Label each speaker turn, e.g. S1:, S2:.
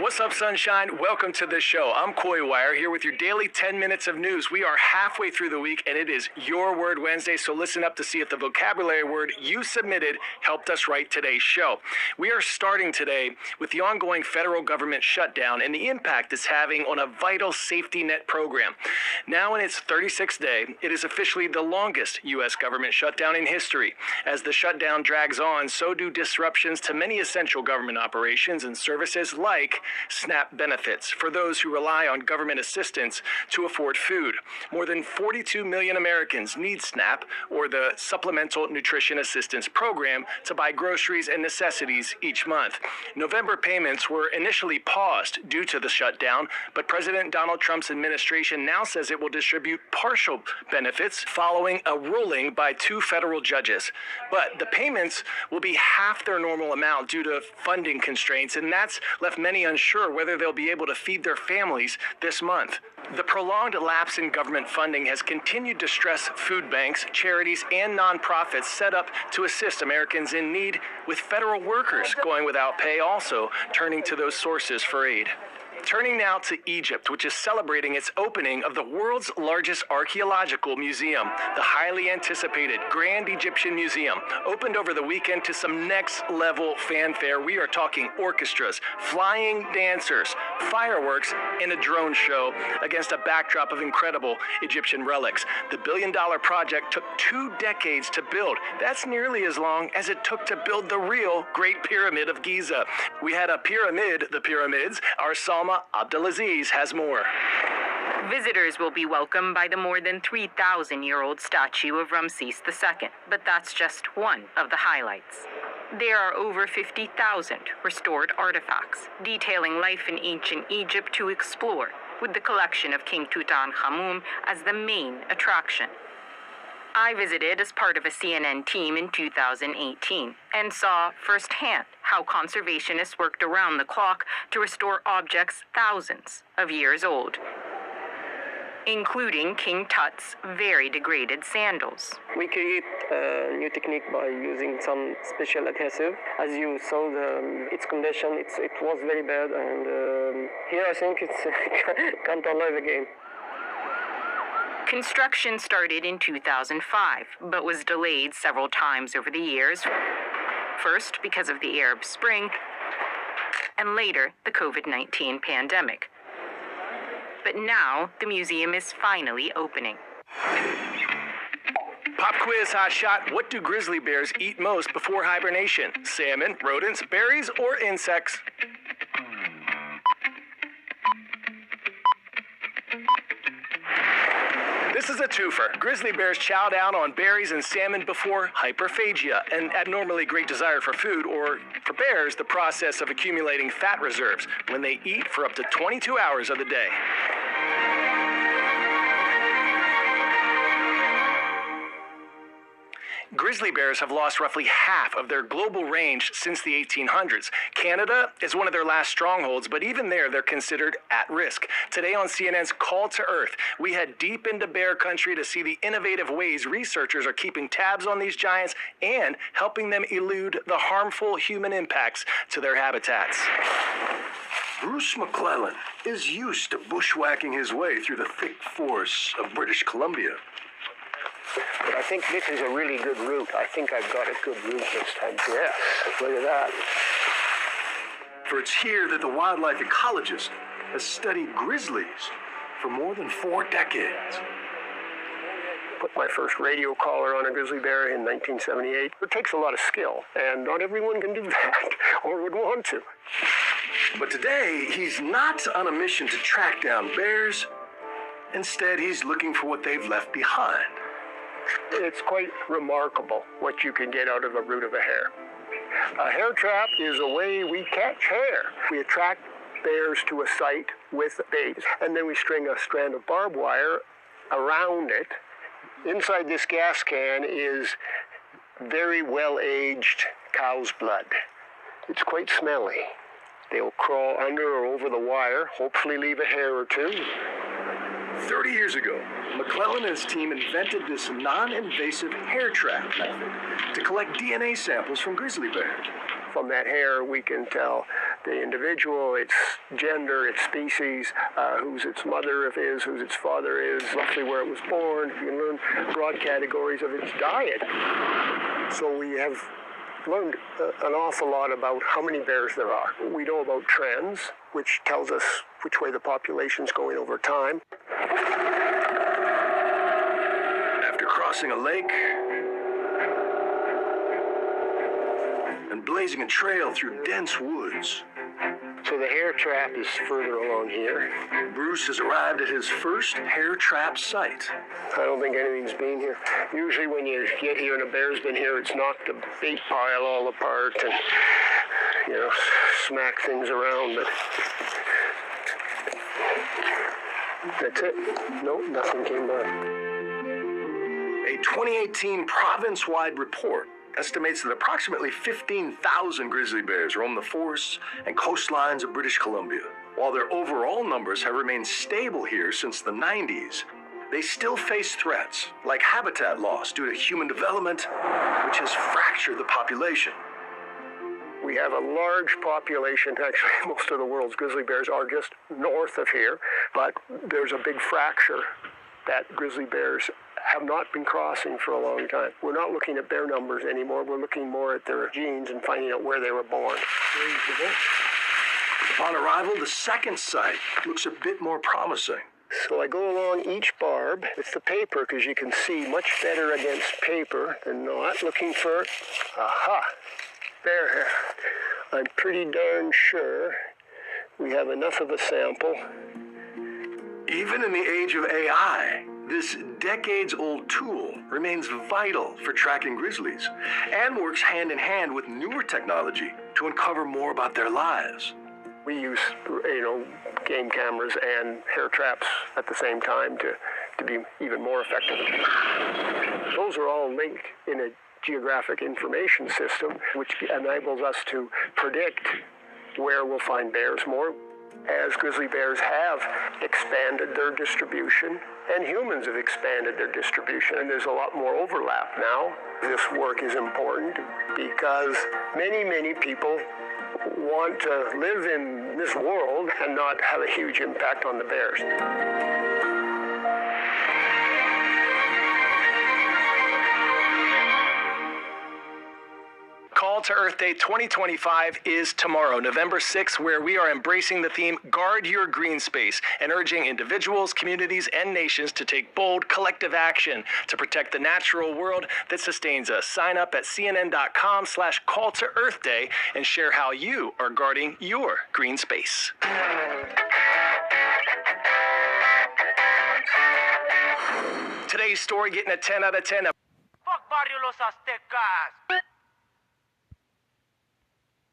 S1: What's up, sunshine? Welcome to the show. I'm Coy Wire here with your daily 10 minutes of news. We are halfway through the week and it is Your Word Wednesday, so listen up to see if the vocabulary word you submitted helped us write today's show. We are starting today with the ongoing federal government shutdown and the impact it's having on a vital safety net program. Now in its 36th day, it is officially the longest U.S. government shutdown in history. As the shutdown drags on, so do disruptions to many essential government operations and services like SNAP benefits for those who rely on government assistance to afford food. More than 42 million Americans need SNAP, or the Supplemental Nutrition Assistance Program, to buy groceries and necessities each month. November payments were initially paused due to the shutdown, but President Donald Trump's administration now says it will distribute partial benefits following a ruling by 2 federal judges. But the payments will be half their normal amount due to funding constraints, and that's left many unsure whether they'll be able to feed their families this month. The prolonged lapse in government funding has continued to stress food banks, charities, and nonprofits set up to assist Americans in need, with federal workers going without pay also turning to those sources for aid. Turning now to Egypt, which is celebrating its opening of the world's largest archaeological museum. The highly anticipated Grand Egyptian Museum opened over the weekend to some next-level fanfare. We are talking orchestras, flying dancers, fireworks, and a drone show against a backdrop of incredible Egyptian relics. The billion-dollar project took 2 decades to build. That's nearly as long as it took to build the real Great Pyramid of Giza. We had a pyramid, the pyramids. Our Salma Abdelaziz has more.
S2: Visitors will be welcomed by the more than 3,000-year-old statue of Ramses II, but that's just one of the highlights. There are over 50,000 restored artifacts detailing life in ancient Egypt to explore, with the collection of King Tutankhamun as the main attraction. I visited as part of a CNN team in 2018 and saw firsthand how conservationists worked around the clock to restore objects thousands of years old, including King Tut's very degraded sandals.
S3: We create a new technique by using some special adhesive. As you saw, its condition, it was very bad, and here I think it's can't alive again.
S2: Construction started in 2005, but was delayed several times over the years. First because of the Arab Spring, and later the COVID-19 pandemic. But now the museum is finally opening.
S1: Pop quiz, hot shot. What do grizzly bears eat most before hibernation? Salmon, rodents, berries, or insects? This is a twofer. Grizzly bears chow down on berries and salmon before hyperphagia, an abnormally great desire for food, or for bears, the process of accumulating fat reserves when they eat for up to 22 hours of the day. Grizzly bears have lost roughly half of their global range since the 1800s. Canada is one of their last strongholds, but even there, they're considered at risk. Today on CNN's Call to Earth, we head deep into bear country to see the innovative ways researchers are keeping tabs on these giants and helping them elude the harmful human impacts to their habitats.
S4: Bruce McClellan is used to bushwhacking his way through the thick forests of British Columbia.
S3: But I think this is a really good route. I think I've got a good route this time. Yes, look at that.
S4: For it's here that the wildlife ecologist has studied grizzlies for more than 4 decades.
S3: Put my first radio collar on a grizzly bear in 1978. It takes a lot of skill, and not everyone can do that or would want to.
S4: But today, he's not on a mission to track down bears. Instead, he's looking for what they've left behind.
S3: It's quite remarkable what you can get out of a root of a hare. A hare trap is a way we catch hare. We attract bears to a site with bait, and then we string a strand of barbed wire around it. Inside this gas can is very well-aged cow's blood. It's quite smelly. They'll crawl under or over the wire, hopefully leave a hair or two.
S4: 30 years ago, McClellan and his team invented this non-invasive hair trap method to collect DNA samples from grizzly bears.
S3: From that hair, we can tell the individual, its gender, its species, who's its mother if is, who's its father is, roughly where it was born. You can learn broad categories of its diet. So we have learned an awful lot about how many bears there are. We know about trends, which tells us which way the population's going over time.
S4: After crossing a lake and blazing a trail through dense woods,
S3: So the hare trap is further along here.
S4: Bruce has arrived at his first hare trap site.
S3: I don't think anything's been here. Usually when you get here and a bear's been here, it's knocked the bait pile all apart and, you know, smack things around, but that's it. Nope, nothing came by.
S4: A 2018 province-wide report estimates that approximately 15,000 grizzly bears roam the forests and coastlines of British Columbia. While their overall numbers have remained stable here since the 90s, they still face threats like habitat loss due to human development, which has fractured the population.
S3: We have a large population. Actually, most of the world's grizzly bears are just north of here, but there's a big fracture that grizzly bears have not been crossing for a long time. We're not looking at bear numbers anymore. We're looking more at their genes and finding out where they were born.
S4: Upon arrival, the second site looks a bit more promising.
S3: So I go along each barb with the paper because you can see much better against paper than not. Looking for, aha, bear hair. I'm pretty darn sure we have enough of a sample.
S4: Even in the age of AI, this decades-old tool remains vital for tracking grizzlies and works hand in hand with newer technology to uncover more about their lives.
S3: We use, game cameras and hare traps at the same time to be even more effective. Those are all linked in a geographic information system, which enables us to predict where we'll find bears more. As grizzly bears have expanded their distribution, and humans have expanded their distribution, and there's a lot more overlap now. This work is important because many, many people want to live in this world and not have a huge impact on the bears.
S1: Call to Earth Day 2025 is tomorrow, November 6th, where we are embracing the theme Guard Your Green Space and urging individuals, communities, and nations to take bold collective action to protect the natural world that sustains us. Sign up at cnn.com/call to Earth Day and share how you are guarding your green space. Today's story getting a 10 out of 10.
S5: Fuck Barrio Los Aztecas!